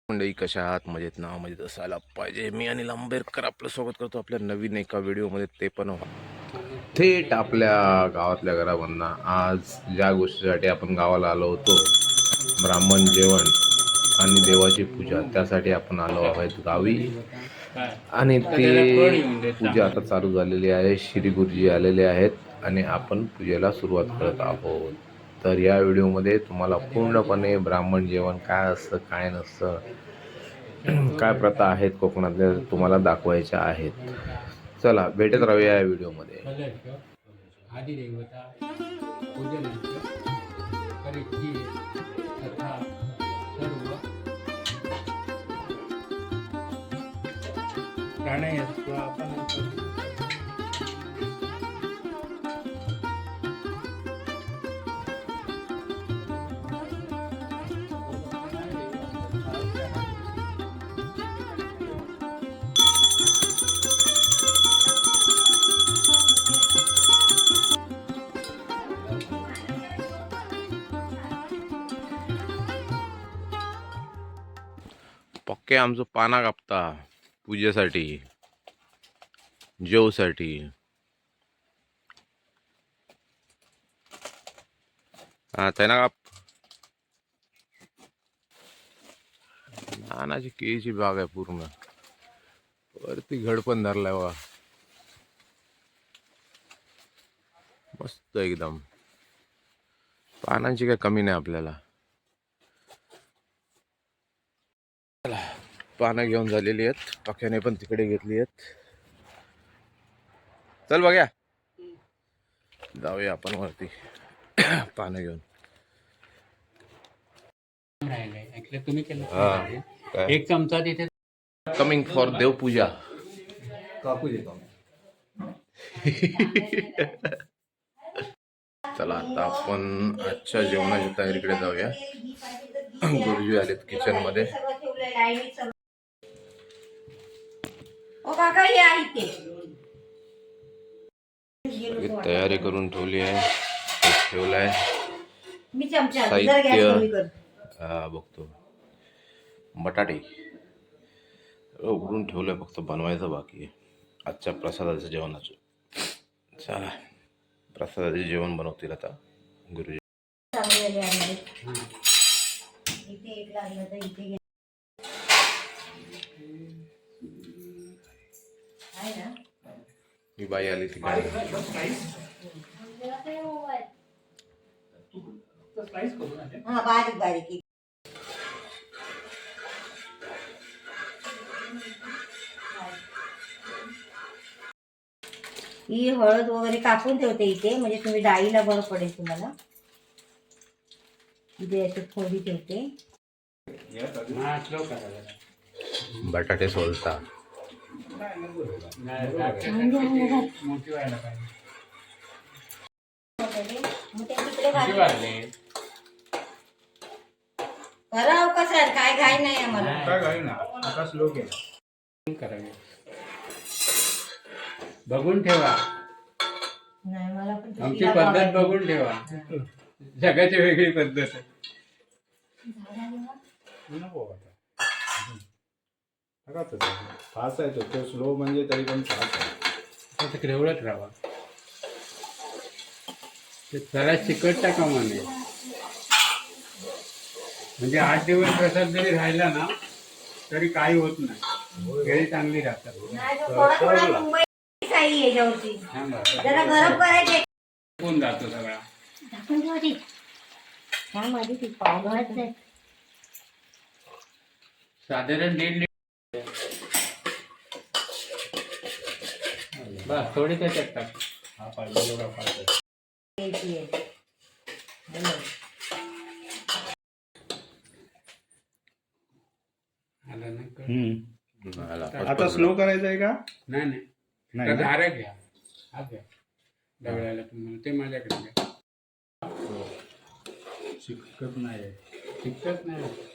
मंडळी कशा आहात? मजेत ना? मजेत असायला पाहिजे. मी अनिल आंबेडकर आपलं स्वागत करतो आपल्या नवीन एका व्हिडिओमध्ये, ते पण थेट आपल्या गावातल्या घरामधनं. आज ज्या गोष्टीसाठी आपण गावाला आलो होतो, ब्राह्मण जेवण आणि देवाची पूजा, त्यासाठी आपण आलो आहोत गावी. आणि ते पूजा आता चालू झालेली आहे. श्री गुरुजी आलेले आहेत आणि आपण पूजेला सुरुवात करत आहोत. तर या व्हिडिओमध्ये तुम्हाला पूर्णपणे ब्राह्मण जेवण काय असतं, काय नसतं, काय प्रथा आहेत कोकणातल्या, तुम्हाला दाखवायच्या आहेत. चला भेटत राहूया या व्हिडिओमध्ये. पक्के आमचं पाना कापता पूजेसाठी, जेवसाठी. हा त्यांना काप. नानाची केळीची बाग आहे पूर्ण. वरती घड पण धरलाय बघा, मस्त एकदम. पानांची काही कमी नाही आपल्याला. पानं घेऊन झालेली आहेत, पक्याने पण तिकडे घेतली आहेत. चल बघ्या, जाऊया आपण वरती पानं घेऊन. एक चमचा तिथे कमिंग फॉर देवपूजा. कापू देतो. चला आता आपण आजच्या जेवणाच्या तयारीकडे जाऊया. गुरुजी आलेत किचन मध्ये. तयारी करून ठेवली आहे, ठेवलाय साहित्य. बघतो बटाटे उघडून ठेवलंय, फक्त बनवायचं बाकी आहे. आजच्या प्रसादाचं जेवणाचं. चला प्रसादाचे जेवण बनवतील आता गुरुजी. ही बाई आली तिकडे. बारीक बारीक. ही हळद वगैरे कापून ठेवते इथे, म्हणजे तुम्ही डाळीला बरं पडेल तुम्हाला. इथे याची फोडी ठेवते. बटाटे सोलता. कराव कसं काय घाई नाही आम्हाला. काय घाई ना, आता स्लो करावे. बघून ठेवा, नाही मला पण आमची पद्धत बघून ठेवा. जगाची वेगळी पद्धत आहे. नको फास्ट आहे तो स्लो, म्हणजे तरी पण फास्ट आहे. तिकडे एवढंच राहा. ते जरा चिकट टाका म्हणे, म्हणजे 8 दिवस प्रसाद जरी राहिला ना तरी काही होत नाही, केळी चांगली राहतात. जरा गरम करायचे. कोण जातो सगळा साधारण 1.5 लिटर. बस थोडी त्याच्यात टाक. हा पाहिजे एवढा पाहिजे. आता स्लो करायचं आहे का? नाही नाही, धारा घ्या. हा घ्या दगडायला तुम्हाला, ते माझ्याकडे घ्या. चिकट नाही, चिकट नाही.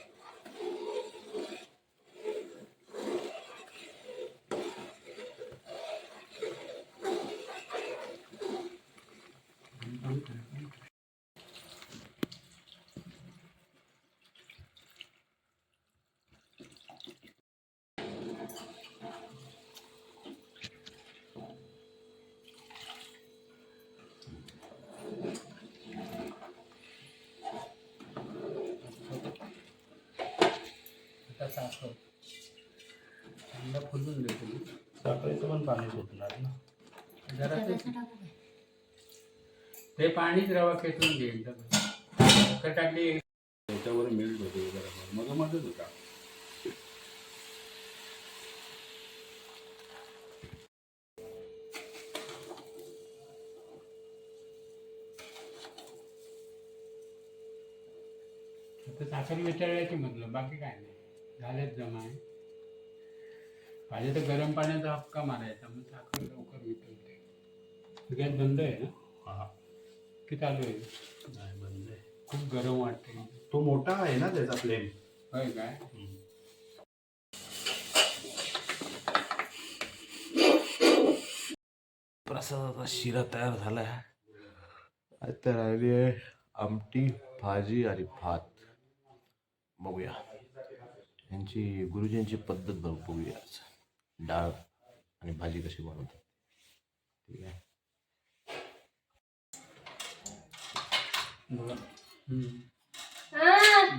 आता साखर अंडा फुलून देतो. साखरेचं पण पाणी सुटणार ना. जरा ते पाणीच रवा खेचून घेईल. साखर टाकली त्याच्यावर मिल्ट होते जरा मग मध्येच होता. आता साखर विचारायची म्हटलं बाकी काय नाही. झालेच जमा आहे. पाहिजे तर गरम पाण्याचा हक्का मारायचा मग साखर लवकर वितळते. गॅस बंद आहे ना? हा की चालू आहे? नाही बंद आहे. खूप गरम वाटते. तो मोठा आहे ना त्याचा फ्लेम. होय काय? प्रसादाचा शिरा तयार झालाय. आता राहिली आहे आमटी, भाजी आणि भात. बघूया यांची गुरुजींची पद्धत बघूया आज. डाळ आणि भाजी कशी बनवतात. ठीक आहे.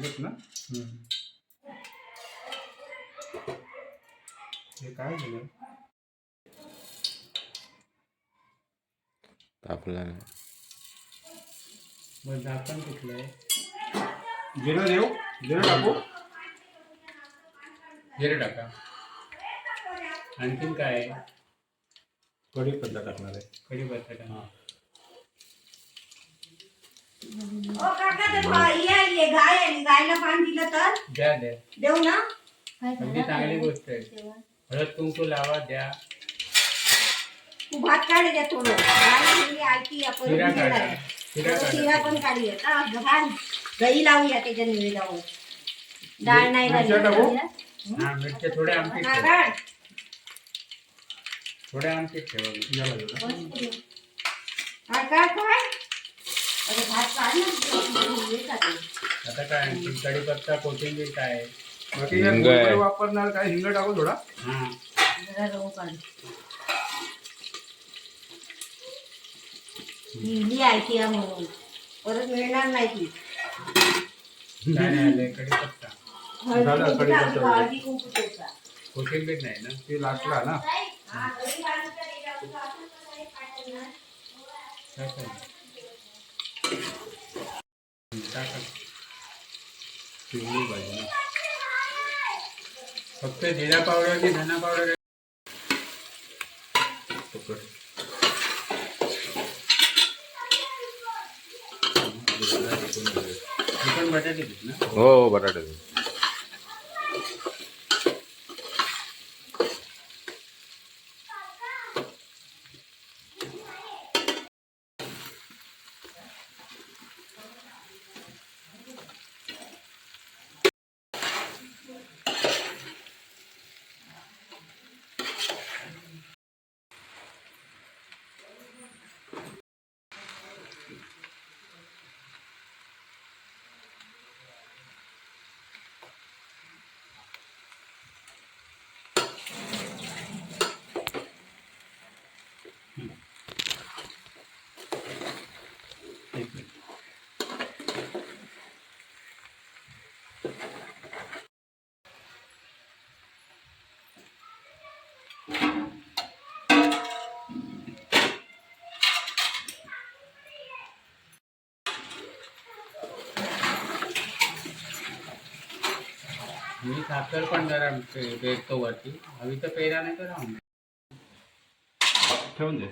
देख ना हे काय झालं. आपल्याला मग झाकण कुठलं आहे? जिरं देऊ. जिरं टाकू. जिरं टाका. आणखीन काय आहे? कढीपत्ता टाकणार आहे. कढीपत्ता टाका. गायला पान दिलं तर द्या द्या. देऊ ना. म्हणजे चांगली गोष्ट आहे. हळद कुंकू लावा द्या. तू भात काढ द्या थोडं. शिरा काढा. शिरा काढा. शिरा पण काढूया का. घाल दही लावूया त्याच्या निवेदावर. डाळ नाही मिरच्या टाकू? हा मिरच्या थोड्या आमटीत ठेवा. काढ. थोड्या आमटीत ठेवा. काय अरे भात काढ ना. आता काय आणखी कढीपत्ता कोथिंबीर काय आहे? बाकी हिंग आहे. काय वापरणार काय. हिंग टाकू थोडा. हा जरा रवू काढ. लिहिली आयटी म्हणून परत मिळणार नाही ती. काय नाही आलंय? कढीपत्ता. झालं, हळदी कढीपत्ता कुंकू, वगैरे. हळदी कुंकू ठेचा. कोथिंबीर नाही ना? ते लास्टला ना. हा, घरी घालून तर त्याच्यावर असं कसं काय करणार? काय काय? टाका. शिवली पाहिजे ना. फक्त जिरा पावडर की धना पावडर? पकड. चिकन बटाटे आहेत ना? हो बटाटे. मी साखर पण जरा देतो वरती. हवी तर पेरा नाही तर राहून दे. ठेवून दे.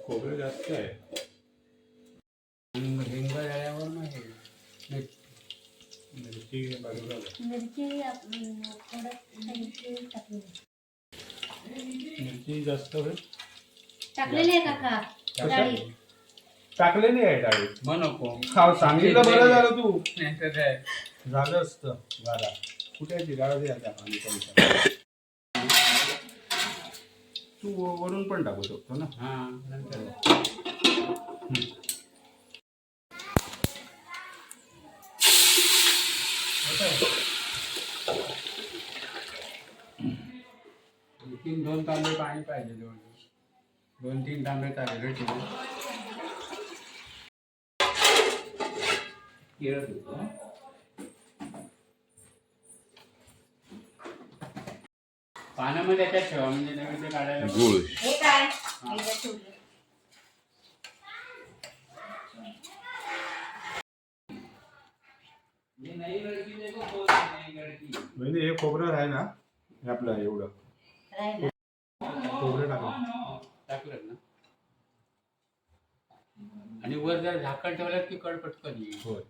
खोबरं जास्त आहे. हिंग झाल्यावर मग हे मिरची बाजूला घाल. मिरची जास्त होईल. टाकलेली आहे काका डाळी. टाकलेली आहे डाळी. मग नको. हा सांगितलं बरं झालं तू. नाही तर काय. झालं असतं. घाला. कुठे आहे ती डाळ दे आता पाणी चमचा. तू वरून पण टाकू शकतो ना. हा नंतर तीन 2 तांबे पाणी पाहिजे. 2-3 तांबे चालेल. केळं देतो. पानामध्ये त्याच्यात ठेवा म्हणजे नैवेद्य काढायला गुळ हे काय ह्याच्यात ठेवलं. म्हणजे हे खोबरं आहे ना हे आपलं एवढं राहिलं. खोबरं टाकलं टाकलं ना. आणि वर जर झाकण ठेवलं की कळ पटकन येईल. होय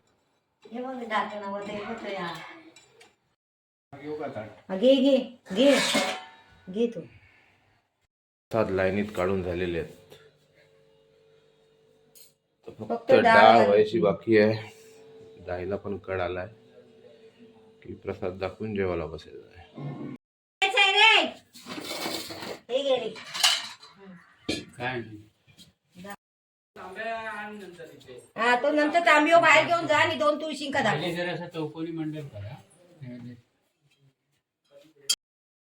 हे बघ दाखवणार ते होतं या. येऊ का ताट? हा, घे घे घे घे तू. 7 लाईनीत काढून झालेले आहेत. तर फक्त फक्त डाळ डाळ घालायची. व्हायची बाकी आहे. डाळीला पण कड आलाय की प्रसाद दाखवून जेवायला बसायचं आहे. हेच आहे रे. हे घे रे. काय नाही. हा तो नंतर तांबिओ बाहेर घेऊन जा आणि 2 तुळशींका दाखव. पहिले जर असं चौकोनी मंडल करा. नैवेद्य.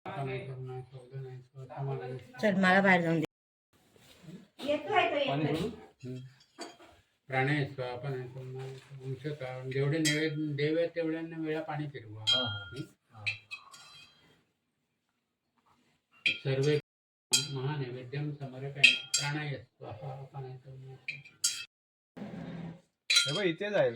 नाही करणार, सौदा नाही, स्वतः मला नाही. चल मला बाहेर जाऊन दे. येतोय तो येतोय. प्राणाय आपण कारण जेवढे नैवेद्य देव आहेत तेवढ्यांना वेळा पाणी फिरवा. सर्व महानैवेद्यम समर्पयामि प्राणाय स्वाहा आपण हे बघ इथेच आहे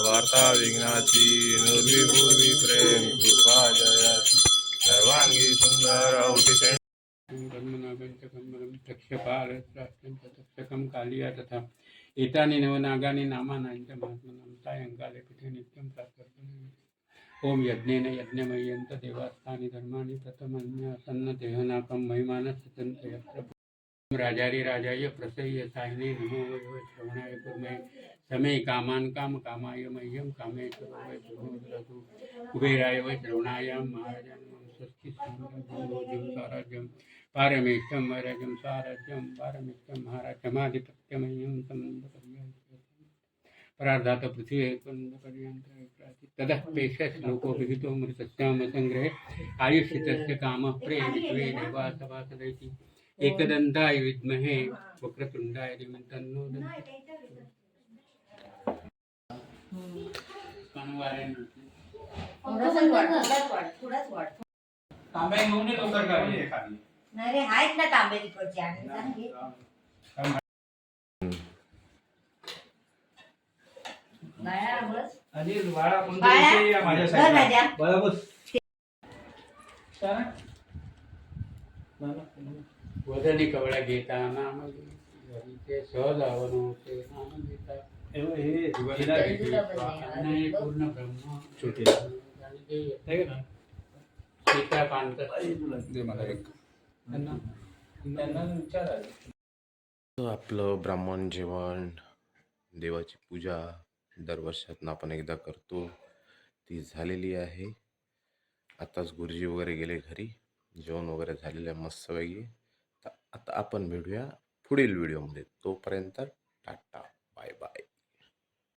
वार्ता विघ्नाची निर्विपूर्वी प्रेम कृपा जयाची सर्वांगी सुंदर औटी तक्षकं कालिया तथा एतानि नवनागानि नामानांच महात्मनं सायंकाले पीठे नित्यं प्रातर्पणम् ओम यज्ञेन यज्ञमय्यन्त देवास्थानि धर्माणि प्रथमन्यासन्न देहनाकं महिमानस्य तन्त्र यत्र राजारी राजाय प्रसह्य साहिने नमो वै श्रवणाय कुर्मे समे कामान काम कामाय मह्यम कामेश्वरो वै सुभोदरतु कुबेराय वै श्रवणाय महाराजाय स्वस्ति साम्राज्यं साराज्यं पारमेष्ठं वैराज्यं साराज्यं पारमेष्ठं महाराजमाधिपत्यमह्यं संबंधपर्यन्तं परार्धात पृथ्वी पर्यन्तं ततः पेशः श्लोको विहितो मृतस्याम संग्रहे आयुष्यतस्य कामः प्रे विश्वे देवा सभासदैति एकदन्ताय विद्महे वक्रतुंडाय धीमहि तन्नो दन्ति थोडाच वाढ. तांब्या घेऊन ये लवकर खाली आहे, खाली. नाही रे आहेत ना तांबे तिकडचे आणि जा घे. बाळा बस. अनिल बाळा कोणतरी बाळा, इथे या माझ्या बस साईडला. राजा. बाळा बस वदनी कवळ्या घेता नाम ते सहज आवनोते नाम घेता हे बघ, हे नाही पूर्ण ब्रह्म छोटे आणि ते सीता कांत दे मला एक त्यांना विचारा आपलं ब्राह्मण जेवण देवाची पूजा दरवर्षातनं आपण एकदा करतो ती झालेली आहे. आताच गुरुजी वगैरे गेले घरी, जेवण वगैरे झालेलं आहे मस्तपैकी. तर आता आपण भेटूया पुढील व्हिडिओमध्ये. तोपर्यंत